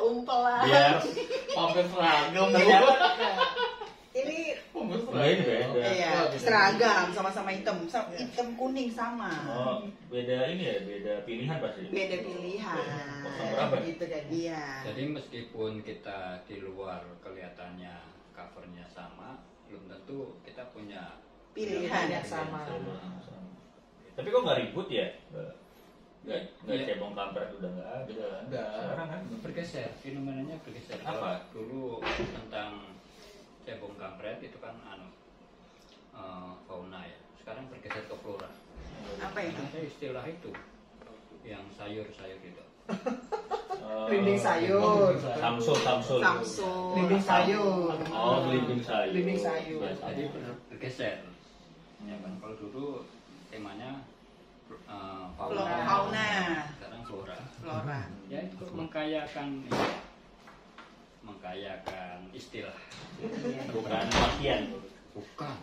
keumpelan. Biar pamer seragam. Ini beda. iya, seragam sama-sama hitam kuning sama. Oh, beda ini ya, beda pilihan pasti. Beda pilihan. Berapa? Gitu kan. Iya. Jadi meskipun kita di luar kelihatannya covernya sama, belum tentu kita punya Pilihan yang sama. Tapi kok nggak ribut ya? Nggak cebong kampret udah nggak ada. Sekarang kan bergeser, fenomenanya bergeser. Apa? Dulu tentang cebong kampret itu kan fauna ya. Sekarang bergeser ke flora. Apa itu? Ada istilah itu yang sayur-sayur itu. Belimbing sayur. Samsul. Belimbing sayur. Oh, belimbing sayur. Belimbing sayur. Jadi bergeser. Ya kan kalau dulu temanya fauna. Sekarang flora. Ya itu mengkayakan istilah. Bukan makian. Bukan.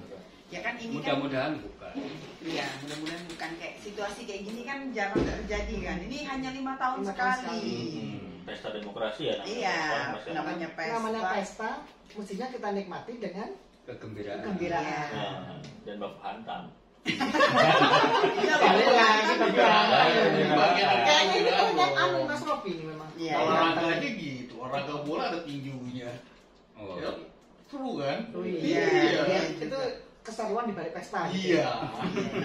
Ya kan ini Mudah-mudahan bukan. Iya, mudah-mudahan bukan kayak situasi kayak gini kan jarang terjadi kan. Ini hanya 5 tahun sekali. Pesta demokrasi ya. Iya, namanya pesta. Namanya pesta, mestinya kita nikmati dengan Kegembiraan. Nah, dan baku hantam. balik lagi ke kayaknya ini kan yang anu Mas Robi ini memang. Iya. Olahraganya gitu, olahraga bola ada tinjunya. Oh. Ya, seru kan? Iya. Itu keseruan di balik pesta. Iya.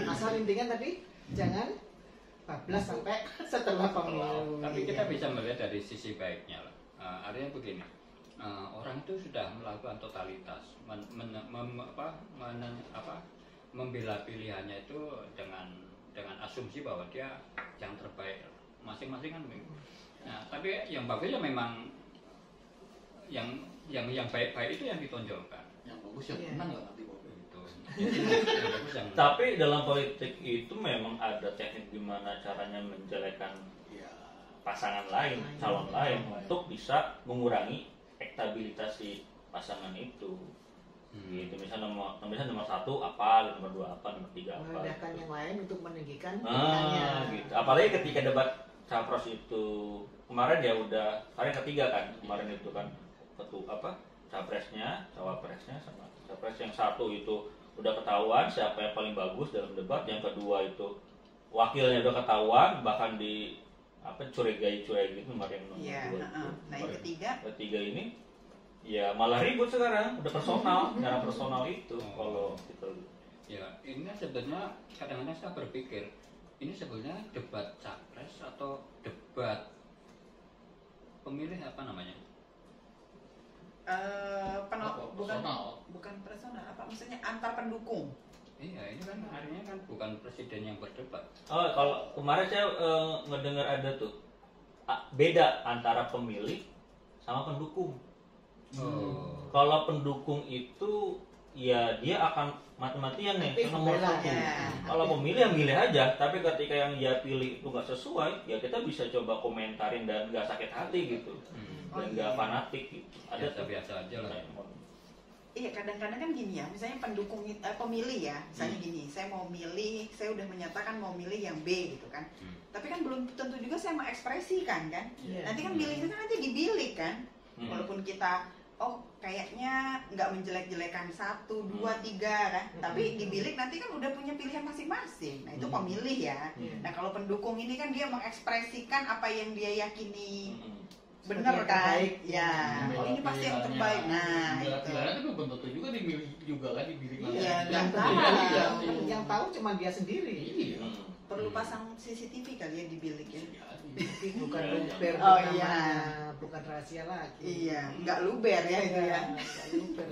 Asal intinya tadi jangan bablas sampai setelah pemilu. Tapi kita bisa melihat dari sisi baiknya lah. Artinya begini, orang itu sudah melakukan totalitas, membela pilihannya itu dengan asumsi bahwa dia yang terbaik. Masing-masing kan. Nah, tapi yang bagus ya memang yang baik-baik itu yang ditonjolkan. Yang bagus ya menang nggak nanti Bob? Itu. Yang bagus yang Tapi dalam politik itu memang ada teknik gimana caranya menjelekan pasangan lain, calon lain untuk bisa mengurangi elektabilitas si pasangan itu. Gitu, misalnya nomor 1 apa, nomor 2 apa, nomor 3 apa. Merendahkan yang lain untuk meninggikan Gitu. Apalagi ketika debat capres itu kemarin ya udah hari ketiga kan kemarin itu kan capresnya, cawapresnya sama capres yang satu itu udah ketahuan siapa yang paling bagus dalam debat, yang kedua itu wakilnya udah ketahuan bahkan di curigai gitu kemarin nomor 2. Nah yang ketiga ini ya malah ribut sekarang, udah personal, cara personal itu kalau kita ya ini sebenarnya kadang-kadang saya berpikir ini sebenarnya debat capres atau debat pemilih apa namanya? Bukan personal, apa maksudnya antar pendukung? Iya, ini kan artinya kan bukan presiden yang berdebat. Oh, kalau kemarin saya ngedengar ada tuh beda antara pemilih sama pendukung. Kalau pendukung itu ya dia akan mati-matian nih nomor 1. Kalau pemilih yang milih aja, tapi ketika yang dia pilih itu nggak sesuai, ya kita bisa coba komentarin dan nggak sakit hati gitu, dan nggak fanatik gitu. Ada biasa aja lah. Iya, kadang-kadang kan gini ya, misalnya pemilih ya, misalnya gini, saya mau milih, saya udah menyatakan mau milih yang B gitu kan, tapi kan belum tentu juga saya mengekspresikan kan, nanti kan milihnya kan nanti dibilik kan, walaupun kita kayaknya nggak menjelek-jelekan 1, 2, 3 kan, tapi dibilik nanti kan udah punya pilihan masing-masing. Nah itu pemilih ya. Nah kalau pendukung ini kan dia mengekspresikan apa yang dia yakini benar kan, ya. Ini pasti yang terbaik. Nah itu. Tapi belum tentu juga dimilih juga kan, dibilik. Iya, nggak tahu. Yang tahu cuma dia sendiri. Iya. Perlu pasang CCTV kali ya dibilik ya. Bukan luber, bukan rahasia lagi. Iya, nggak luber ya itu ya.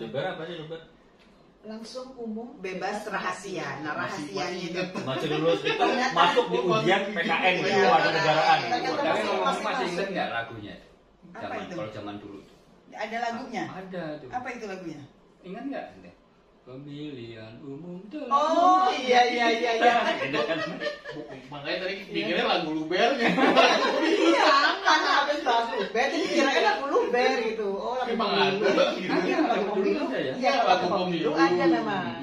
Luber apa sih luber? Langsung umum, bebas rahasia. Nah rahasianya itu Masih lulus itu masuk di ujian PKN gitu, warga negaraan. Tapi ngomong masih ingat nggak lagunya? Apa itu? Kalau zaman dulu. Ada lagunya? Ada tuh. Apa itu lagunya? Ingat nggak? Pemilihan umum telah. Oh iya. Makanya tadi pikirnya lagu lubernya. Iya, karena habis bahas luber, jadi kira-kira lagu luber gitu. Oh, lagu pemilu. Ada lagu pemilu. Iya, lagu pemilu ada memang.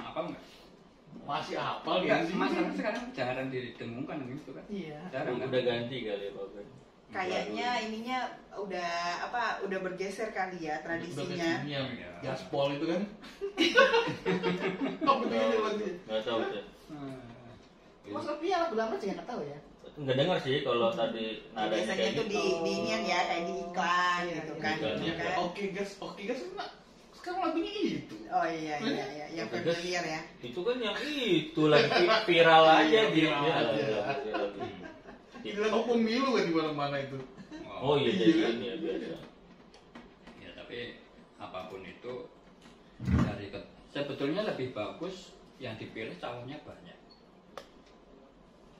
Apa enggak? Masih hafal ya sih. Masalah sekarang jarang didengungkan gitu kan? Iya. Jarang kan? Udah ganti kali ya Pak Ben. kayaknya ininya udah bergeser kali ya tradisinya. Gaspol itu kan. Kok begini lagi? Nggak tahu sih. Mas Rofi yang lagu lama juga nggak tahu ya. Nggak dengar sih kalau tadi nadanya Biasanya kayak tuh gitu. di inian ya kayak di iklan Iya, gitu iya, kan. iya. Gitu kan. Oke gas enak. Sekarang lagunya itu. Oh iya yang familiar ya. Itu kan yang itu lagi viral aja gitu. Viral aja. Ini lagu pemilu kan di mana-mana itu. Oh iya jadi ini ya biasa. Ya tapi apapun itu dari sebetulnya lebih bagus yang dipilih calonnya banyak.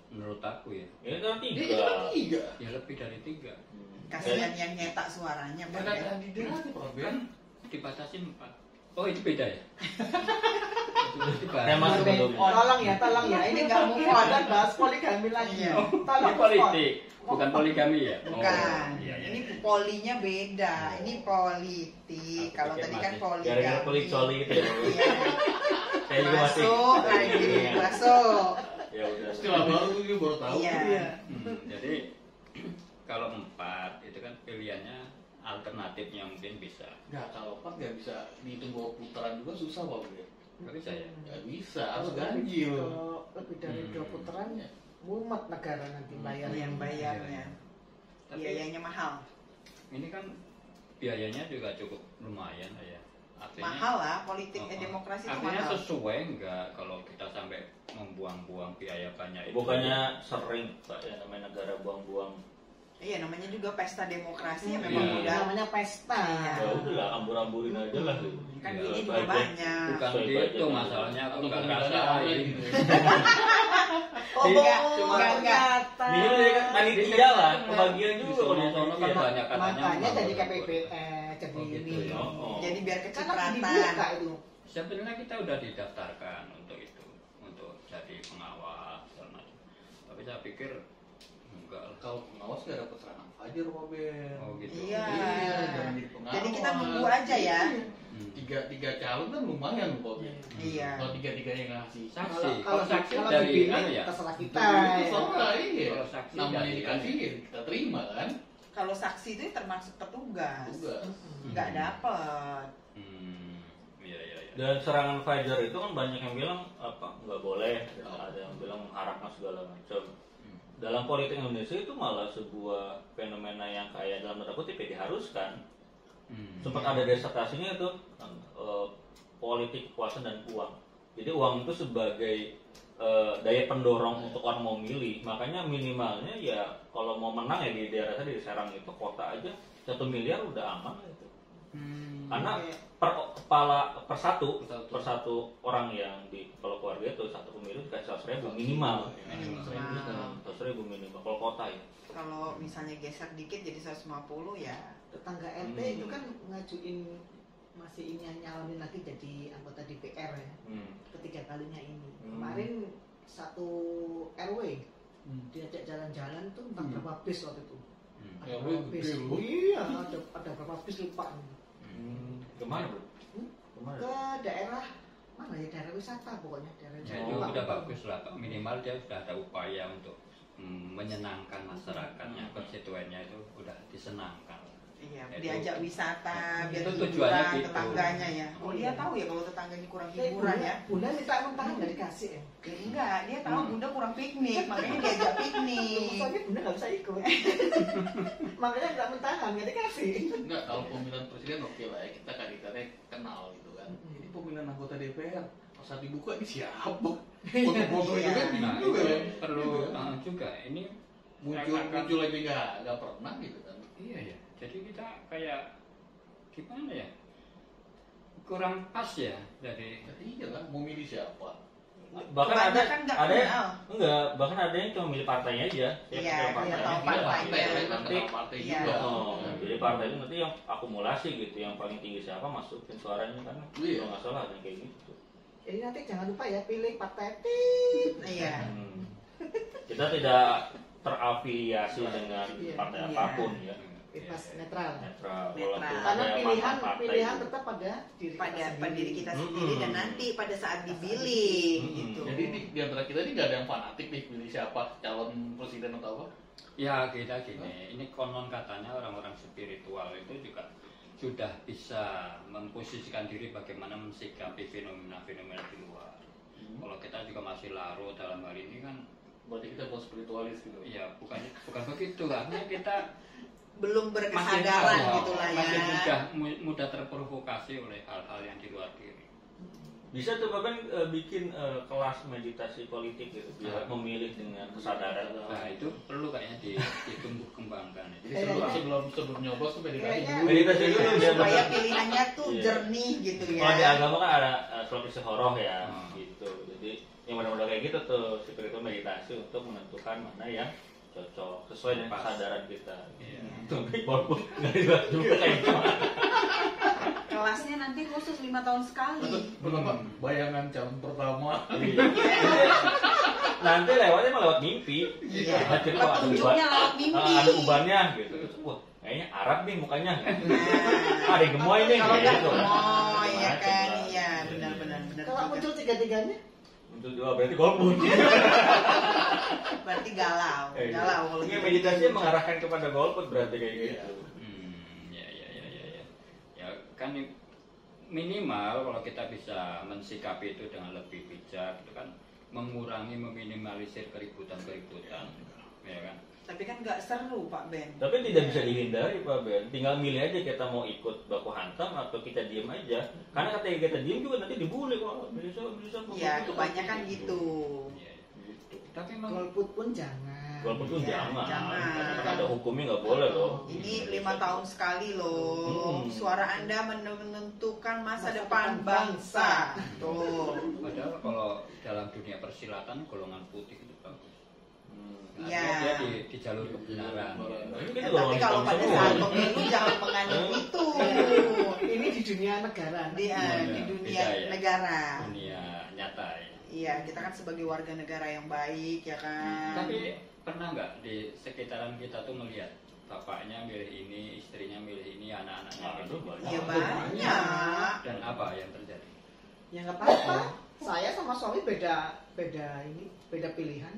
Menurut aku ya. Ini kan Dia 3. itu 3. Ya lebih dari 3. Kasihan yang nyetak suaranya Pak, Ada ya. kandidat Pak Ben. Kan dibatasi 4. Oh itu beda ya? Itu Saya masuk Ben, belum. tolong ya, ini nggak mau kan bahas poligami lagi. Iya. Tolong Ini politik, bukan poligami ya? Bukan. Oh, iya, iya. Ini polinya beda. Ini politik. Aku Kalau pikir tadi kan masih poligami. gara-gara polik coli gitu ya. Iya. Saya juga masih. Masuk lagi, Iya. masuk. Ya udah. Istilah baru dia baru tahu. Iya. Jadi kalau 4 itu kan pilihannya alternatifnya mungkin bisa. Nggak, kalau 4 nggak bisa dihitung 2 putaran juga susah Pak Ben. Nggak bisa ya? Nggak bisa, harus ganjil. Kalau lebih dari 2 putaran mumet negara nanti bayar Yang bayarnya. Tapi Biayanya mahal. ini kan biayanya juga cukup lumayan lah ya. Artinya, Mahal lah, politik demokrasi itu artinya mahal. sesuai nggak kalau kita sampai membuang-buang biaya banyak itu? Bukannya sering Pak ya namanya negara buang-buang. Iya, namanya juga pesta demokrasi ya Iya. memang udah. Namanya pesta. Iya. Ya udahlah ambur-amburin aja lah gitu. Kan Ya, ini juga baik. banyak. Bukan Sesuai gitu budget. masalahnya, aku Atau nggak pemilihannya ngerasain. aneh gitu. Oh, Enggak, cuma enggak. ternyata. Ini dari panitia lah, kebagian Di juga. sono-sono kan Iya. banyak katanya. Makanya jadi membangun. KPP jadi Oh, gitu ini. ya. Oh. Jadi biar Karena kecipratan. dibuka itu. Sebenarnya kita udah didaftarkan untuk itu, untuk jadi pengawas dan macam. Tapi saya pikir enggak lah. Kalau pengawas nggak dapat serangan fajar Pak Ben. Oh gitu. Iya. Jangan jadi pengawas. Jadi kita nunggu aja ya. Tiga calon kan lumayan Pak Ben. Iya. Kalau tiga-tiganya ngasih. Saksi, kalau saksi dari dipilih, anu ya. terserah kita. Itu sama iya. Kalau saksi Namanya dari dikasih anu. ya kita terima kan. Kalau saksi itu termasuk petugas. Tugas. Nggak dapet. Iya iya iya. Dan serangan Pfizer itu kan banyak yang bilang apa nggak boleh, ada yang bilang mengharapkan segala macam. Dalam politik Indonesia itu malah sebuah fenomena yang kayak dalam tanda kutip ya diharuskan. Sempat ada disertasinya itu politik kekuasaan dan uang. Jadi uang itu sebagai daya pendorong untuk orang mau milih. Makanya minimalnya ya kalau mau menang ya di daerah saya di Serang itu kota aja 1 miliar udah aman lah itu. Karena per satu orang yang di kepala keluarga itu satu pemilu dikasih 100.000 minimal. 100.000 minimal kalau kota ya. Kalau misalnya geser dikit jadi 150 ya. Tetangga RT itu kan ngajuin masih ini nyalonin lagi jadi anggota DPR ya. Ketiga kalinya ini. Kemarin satu RW diajak jalan-jalan tuh entah berapa bis waktu itu. Ada RW berapa bis? gede loh. Iya, ada berapa bis lupa. Kemana bro? Kemana? Ke daerah mana ya, daerah wisata pokoknya, daerah Ya, wisata. itu Lupa. udah bagus lah, Pak. Minimal dia sudah ada upaya untuk menyenangkan masyarakatnya, konstituennya itu udah disenangkan. Iya, Itu- diajak wisata, biar itu hiburan tujuannya gitu. tetangganya ya. Oh dia tahu ya kalau tetangganya kurang Kayak hiburan ya. Bunda minta tangan nggak dikasih ya. Ya enggak, dia tahu Bunda kurang piknik, makanya diajak piknik. Soalnya Bunda nggak bisa ikut. Makanya nggak mentahan, nggak dikasih. Enggak, kalau pemilihan presiden oke lah ya, kita kandidatnya kenal gitu kan. Ini pemilihan anggota DPR, pas saat dibuka ini siapa? Foto-foto itu kan Nah, bingung juga itu ya. perlu juga ini Muncul lagi nggak pernah gitu kan. Iya ya. Jadi kita kayak gimana ya? Kurang pas ya dari Jadi iya lah, mau milih siapa? Bahkan ada Kebanyakan nggak ada yang kenal. enggak, bahkan ada yang cuma milih partainya aja. Iya, Siapa iya, partainya. tahu Iya, partainya. kan Nanti kenal partai Iya. juga. Oh, jadi partai itu nanti yang akumulasi gitu, yang paling tinggi siapa masukin suaranya kan? Iya. Kalau nggak salah ada yang kayak gitu. Jadi nanti jangan lupa ya pilih partai T. Iya. Kita tidak terafiliasi dengan Iya. partai Iya. apapun ya. bebas netral. Netral. Karena pilihan tetap pada diri kita sendiri dan nanti pada saat dibilih gitu. Jadi di antara kita ini nggak ada yang fanatik nih pilih siapa calon presiden atau apa? Ya kita gini, ini konon katanya orang-orang spiritual itu juga sudah bisa memposisikan diri bagaimana mensikapi fenomena-fenomena di luar. Kalau kita juga masih larut dalam hal ini kan, Berarti kita bukan spiritualis gitu. ya bukan begitu, artinya kita Belum berkesadaran gitu lah ya. masih mudah terprovokasi oleh hal-hal yang di luar diri. Bisa tuh bahkan bikin kelas meditasi politik gitu biar memilih dengan kesadaran. Nah itu perlu kayaknya ditumbuh kembangkan. Jadi sebelum nyoblos tuh meditasi dulu. Meditasi dulu biar Supaya pilihannya tuh jernih gitu ya. Kalau di agama kan ada sholat istihoroh ya, gitu. Jadi yang benar-benar kayak gitu tuh spiritual meditasi untuk menentukan mana yang cocok sesuai dengan kesadaran kita. Tapi walaupun nggak dibahas juga kayak gimana. Kelasnya nanti khusus 5 tahun sekali. Berapa bayangan calon pertama? Nanti lewatnya malah lewat mimpi. Iya. Jadi kalau Petunjuknya lewat mimpi. ada ubannya gitu. Terus, wah kayaknya Arab nih mukanya. Ada gemoy nih. Kalau nggak gitu. gemoy ya kan, iya benar. Kalau muncul tiga-tiganya, Untuk dua berarti golput. Berarti galau kalau Ini gitu. meditasinya mengarahkan kepada golput berarti kayak gitu. Ya kan minimal kalau kita bisa mensikapi itu dengan lebih bijak, itu kan mengurangi, meminimalisir keributan, ya kan? Tapi kan nggak seru Pak Ben. Tapi tidak bisa dihindari Pak Ben. Tinggal milih aja kita mau ikut baku hantam atau kita diem aja. Karena ketika kita diem juga nanti dibully kok. Bisa. Ya kebanyakan gitu. Gitu. Tapi memang golput pun jangan. Golput pun Ya, jangan. jangan. Karena ada hukumnya nggak boleh loh. Ini 5 tahun sekali loh. Suara Anda menentukan masa depan bangsa. Tuh. padahal kalau dalam dunia persilatan golongan putih itu bagus. Iya. Dia di jalur kebenaran. Tapi kalau pada saat pemilu jangan menganut itu. Ini di dunia negara. Di dunia Beda ya. negara. Dunia nyata ya. Iya, kita kan sebagai warga negara yang baik ya kan. Tapi pernah nggak di sekitaran kita tuh melihat bapaknya milih ini, istrinya milih ini, anak-anaknya milih ini? Iya banyak. Dan apa yang terjadi? Ya nggak apa-apa. Saya sama suami beda pilihan.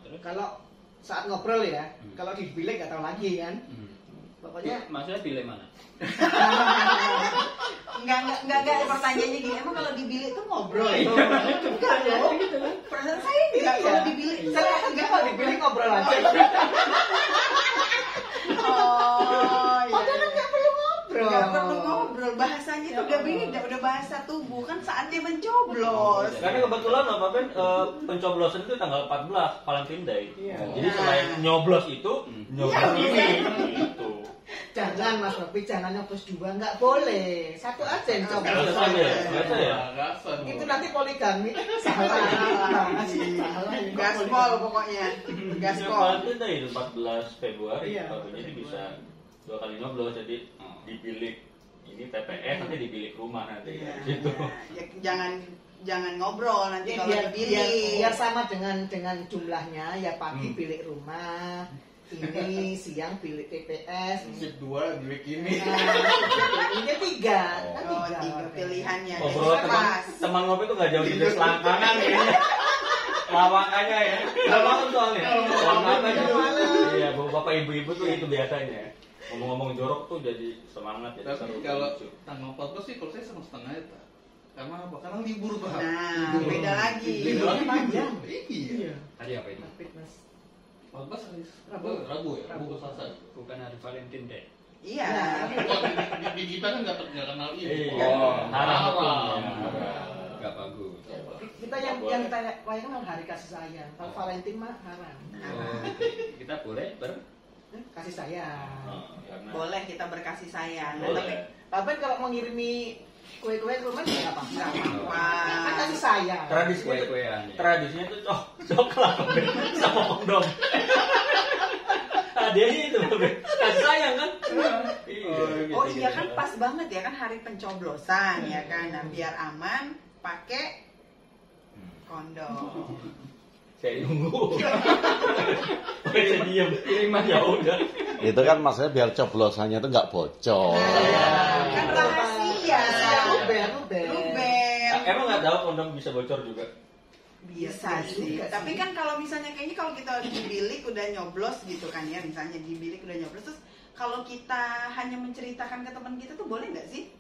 Terus? Kalau saat ngobrol ya, kalau di bilik nggak tahu lagi kan. Pokoknya maksudnya pilih mana? Enggak pertanyaannya gini, emang kalau di bilik tuh ngobrol ya? enggak loh. Perasaan saya enggak kalau di bilik. Saya enggak kalau di bilik ngobrol aja. Oh, iya. Padahal nggak perlu ngobrol. Nggak perlu ngobrol, bahasanya itu udah beda, udah bahasa tubuh kan saatnya mencoblos. Karena kebetulan Pak Ben pencoblosan itu tanggal 14 Valentine Day. Iya. Jadi selain nyoblos itu nyoblos ini. Gitu. Jangan Mas Robi, jangan nyoblos dua, nggak boleh. Satu aja yang coblos. Satu aja, biasa ya. Itu nanti poligami. Salah. Gaspol pokoknya. Gaspol. Valentine Day itu 14 Februari. Iya. Jadi bisa 2 kali nyoblos, jadi dibilik ini TPS nanti dibilik rumah nanti. Iya. Gitu. Ya, jangan ngobrol nanti kalau biar dibilik. sama dengan jumlahnya ya pagi bilik rumah, ini siang bilik TPS, Sip 2 bilik ini. ini tiga, kan Oh, tiga pilihannya. Oh, bro, teman ngopi tuh nggak jauh di selangkangan ya. Lawakannya ya. Nggak malam soalnya. Lawakannya. Iya, bapak ibu-ibu tuh itu biasanya. Ngomong-ngomong jorok tuh jadi semangat ya. Tapi kalau tanggal 14 sih kalau saya sama setengah ya. Karena apa? Karena libur tuh. Nah, beda lagi. Libur lagi panjang. Iya. Hari apa itu? Fitness. 14 hari Rabu ya, Rabu ke Selasa. Bukan hari Valentine Day. Iya. Di kita kan nggak kenal ini. Haram. Nggak bagus. Kita yang kita rayakan hari kasih sayang. Kalau Valentine mah haram. Kita boleh Kasih sayang. Boleh kita berkasih sayang. Boleh. Tapi kalau mengirimi kue-kue ke rumah nggak apa-apa. Nggak apa-apa. Kan kasih sayang. Tradisinya tuh coklat sama kondom. Hadiahnya itu kasih sayang kan? Oh iya kan pas banget ya kan hari pencoblosan ya kan. Nah, biar aman pakai kondom. Saya nunggu. Saya diem. Kiriman ya udah. Itu kan maksudnya biar coblosannya itu nggak bocor. Kan rahasia. Luber. Emang nggak tahu kondom bisa bocor juga? Bisa sih. Tapi kan kalau misalnya kayaknya kalau kita di bilik udah nyoblos gitu kan ya, misalnya di bilik udah nyoblos terus kalau kita hanya menceritakan ke teman kita tuh boleh nggak sih?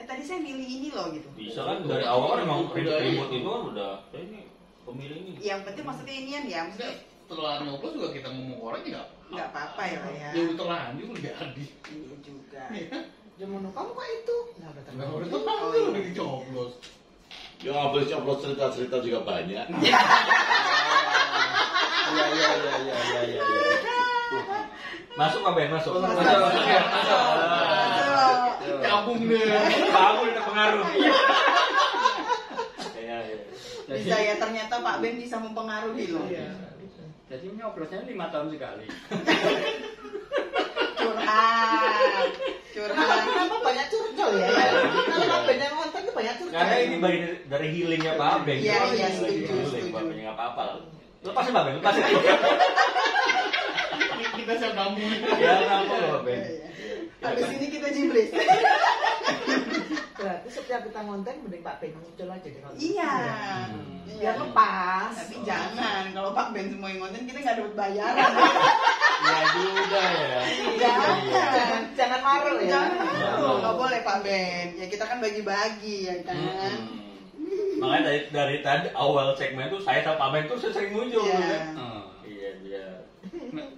Tadi saya milih ini loh gitu. Bisa kan dari awal kan emang ribut itu kan udah ini pemilih ini. Yang penting maksudnya inian ya, maksudnya Setelah nyoblos juga kita ngomong orang nggak apa-apa ya lah ya. Ya udah terlanjur udah jadi. Ini juga. Jamono kamu kok itu? Nah, udah Udah terlalu. terlanjur udah dicoblos. Ya nggak boleh coblos, cerita-cerita juga banyak. Iya. Masuk Pak Ben, masuk. Masuk. Nyambung deh. Bangun terpengaruh. Iya. Bisa ya, ternyata Pak Ben bisa mempengaruhi loh. Iya. Jadi nyoblosnya 5 tahun sekali. Curhat. Kenapa banyak curcol ya? Kalau Pak Ben yang ngonten itu banyak curcol. Karena ini bagian dari healingnya Pak Ben. Iya, Itu iya, lagi setuju, healing, setuju. Pak Ben nggak apa-apa. Lepasin Pak Ben, lepasin. Kita siap kamu. Ya, kenapa Pak Ben? Habis ini kita jibris. Berarti setiap kita ngonten mending Pak Ben muncul aja deh kalau. Iya. Biar lepas. Tapi jangan, kalau Pak Ben semua yang ngonten kita nggak dapat bayaran. Iya juga ya. Jangan marah ya. Jangan, nggak boleh Pak Ben. Ya kita kan bagi-bagi ya kan. Makanya dari tadi awal segmen tuh saya sama Pak Ben tuh sering muncul. Iya. Kan? Oh, Iya, iya.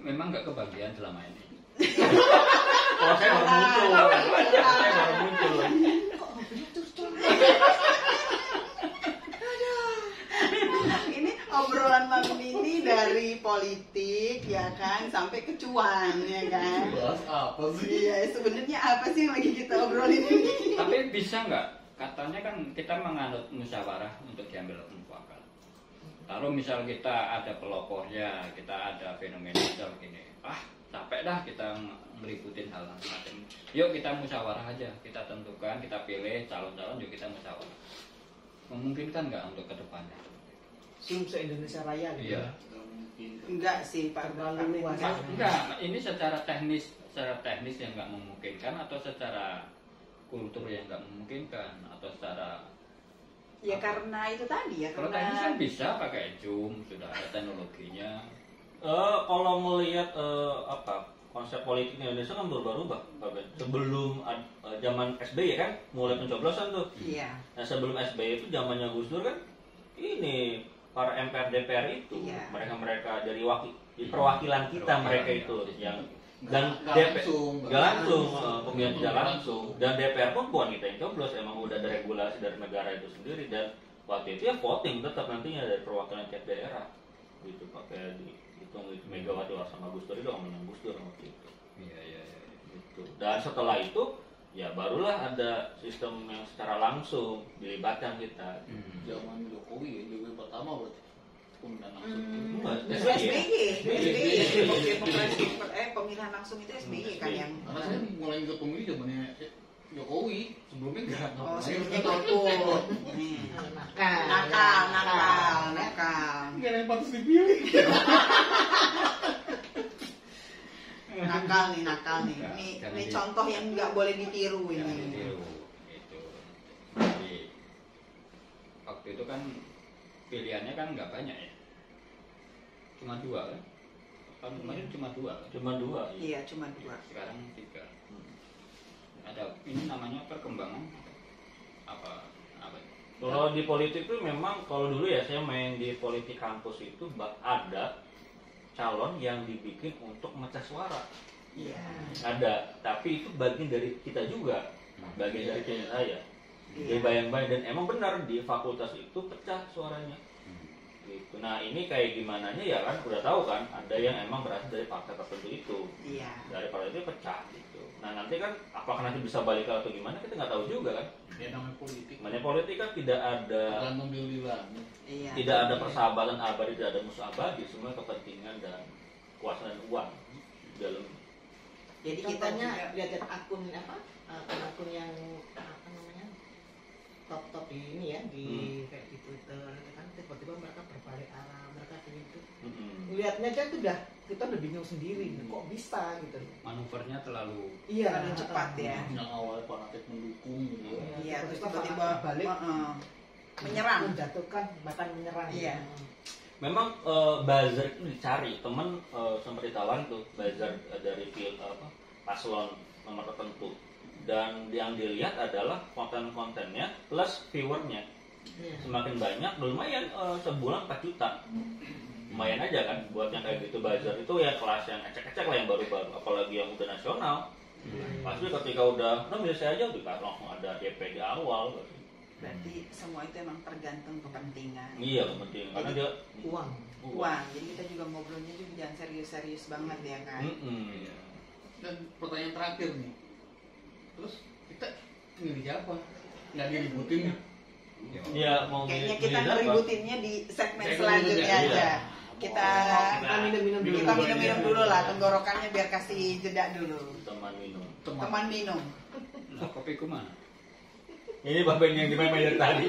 memang nggak kebagian selama ini. Kalau saya baru muncul. Saya baru muncul. Ini obrolan malam ini dari politik ya kan sampai ke cuan ya kan. Bahas apa sih? Iya, sebenarnya apa sih yang lagi kita obrolin ini? Tapi bisa nggak? Katanya kan kita menganut musyawarah untuk diambil mufakat. Kalau misal kita ada pelopornya, kita ada fenomena misal begini, capek dah kita meliputin hal macam. Yuk kita musyawarah aja, kita tentukan, kita pilih calon-calon, yuk kita musyawarah. Memungkinkan nggak untuk kedepannya? Zoom se-Indonesia Raya gitu. Iya. Enggak sih Pak. Terlalu luas. Enggak, ini secara teknis yang nggak memungkinkan atau secara kultur yang nggak memungkinkan atau secara Ya karena itu tadi ya. kalau teknis kan bisa pakai Zoom, sudah ada teknologinya. Kalau melihat konsep politik di Indonesia kan berubah-ubah, Pak Ben. Sebelum zaman SBY kan mulai pencoblosan tuh. Iya. Nah sebelum SBY itu zamannya Gus Dur kan ini para MPR DPR itu Iya. mereka dari perwakilan kita mereka itu yang dan Nggak langsung pemilihan tidak langsung dan DPR pun bukan kita yang coblos, emang udah ada regulasi dari negara itu sendiri dan waktu itu ya voting tetap nantinya dari perwakilan tiap daerah gitu pakai dihitung Megawati sama Gus Dur itu menang Gus Dur waktu itu. Iya. Gitu. Dan setelah itu ya barulah ada sistem yang secara langsung dilibatkan kita. Zaman Jokowi ya, Jokowi pertama berarti pemilihan langsung. Pemilihan langsung itu SBY kan yang. Karena saya mulai ikut pemilih zamannya Jokowi, sebelumnya enggak. Oh, sebelumnya golput. Nakal. Enggak ada yang pantas dipilih. Nakal nih. Ini contoh yang nggak boleh ditiru Jangan ini. ditiru, gitu. Jadi waktu itu kan pilihannya kan nggak banyak ya, cuma 2 kan? Tahun kemarin cuma 2 kan? Cuma 2. Iya, cuma 2. Sekarang 3. Ada ini namanya perkembangan apa? Kalau di politik tuh memang kalau dulu ya saya main di politik kampus itu ada calon yang dibikin untuk memecah suara. Iya. Ada, tapi itu bagian dari kita juga, bagian dari tim saya. Jadi Iya. bayang-bayang dan emang benar di fakultas itu pecah suaranya. Gitu. Nah ini kayak gimana ya kan udah tahu kan ada yang emang berasal dari partai tertentu itu. Iya. Dari partai itu pecah gitu. Nah nanti kan apakah nanti bisa balik atau gimana kita nggak tahu juga kan. Ya namanya politik. Namanya politik kan tidak ada Tergantung pilihan. Iya. tidak ada persahabatan abadi, tidak ada musuh abadi, semua kepentingan dan kuasa dan uang dalam. Jadi kita Contohnya juga lihat akun apa? Akun yang apa namanya? top ini ya di kayak di Twitter kan tiba-tiba mereka berbalik arah, mereka begitu. Lihatnya aja tuh kita udah bingung sendiri, kok bisa gitu. Manuvernya terlalu cepat ya. Yang awalnya fanatik mendukung gitu. Iya, terus tiba-tiba balik menyerang, menjatuhkan, bahkan menyerang. Iya. Memang buzzer itu dicari, temen sempat ditawarin tuh buzzer dari paslon nomor tertentu, dan yang dilihat adalah konten-kontennya plus viewernya. Semakin banyak, lumayan sebulan 4 juta, lumayan aja kan buat yang kayak gitu. Buzzer itu ya kelas yang ecek-ecek lah, yang baru-baru, apalagi yang udah nasional. Pasti ketika udah bisa aja udah langsung ada DP di awal. Berarti semua itu emang tergantung kepentingan. Iya, kepentingan karena dia uang. Jadi kita juga ngobrolnya juga jangan serius-serius banget ya kan. Dan pertanyaan terakhir nih, terus kita milih siapa? Nggak diributin nih? Ya, mau kayaknya milih kita siapa? ngeributin di segmen selanjutnya aja. Kita minum dulu lah, tenggorokannya biar kasih jeda dulu. Teman minum. Teman minum. Nah, kopiku mana? Ini bapak yang dimain dari tadi.